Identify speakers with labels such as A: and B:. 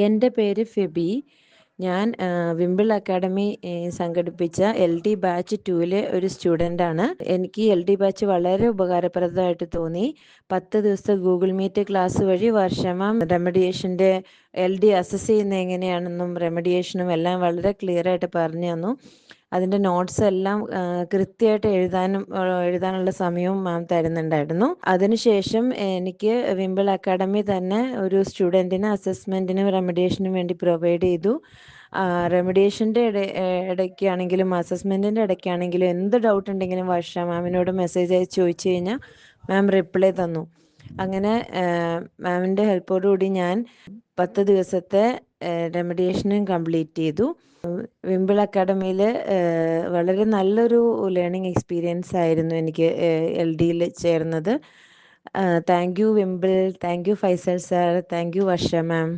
A: എൻ്റെ പേര് ഫെബി. ഞാൻ വിംബിൾ അക്കാഡമി സംഘടിപ്പിച്ച LD ബാച്ച് 2 ഒരു സ്റ്റുഡൻ്റാണ്. എനിക്ക് LD ബാച്ച് വളരെ ഉപകാരപ്രദമായിട്ട് തോന്നി. 10 ദിവസത്തെ ഗൂഗിൾ മീറ്റ് ക്ലാസ് വഴി വർഷമാം റെമഡിയേഷൻ്റെ LD അസസ് ചെയ്യുന്നത് എങ്ങനെയാണെന്നും റെമഡിയേഷനും എല്ലാം വളരെ ക്ലിയറായിട്ട് പറഞ്ഞു തന്നു. അതിൻ്റെ നോട്ട്സ് എല്ലാം കൃത്യമായിട്ട് എഴുതാനുള്ള സമയവും മാം തരുന്നുണ്ടായിരുന്നു. അതിനുശേഷം എനിക്ക് വിംബിൾ അക്കാഡമി തന്നെ ഒരു സ്റ്റുഡൻറ്റിന് അസസ്മെൻറ്റിനും റെമഡിയേഷനും വേണ്ടി പ്രൊവൈഡ് ചെയ്തു. റെമഡിയേഷൻ്റെ ഇടയ്ക്കാണെങ്കിലും അസസ്മെൻറ്റിൻ്റെ ഇടയ്ക്കാണെങ്കിലും എന്ത് ഡൗട്ട് ഉണ്ടെങ്കിലും വർഷ മാമിനോട് മെസ്സേജ് അയച്ച് ചോദിച്ചു കഴിഞ്ഞാൽ മാം റിപ്ലൈ തന്നു. അങ്ങനെ മാമിൻ്റെ ഹെൽപ്പോടുകൂടി ഞാൻ 10 ദിവസത്തെ റെമഡിയേഷനും കംപ്ലീറ്റ് ചെയ്തു. വിംബിൾ അക്കാഡമിയിൽ വളരെ നല്ലൊരു ലേണിംഗ് എക്സ്പീരിയൻസ് ആയിരുന്നു എനിക്ക് LDയിൽ ചേർന്നത്. Thank you വിംബിൾ, thank you Faisal sir, thank you Varsha ma'am.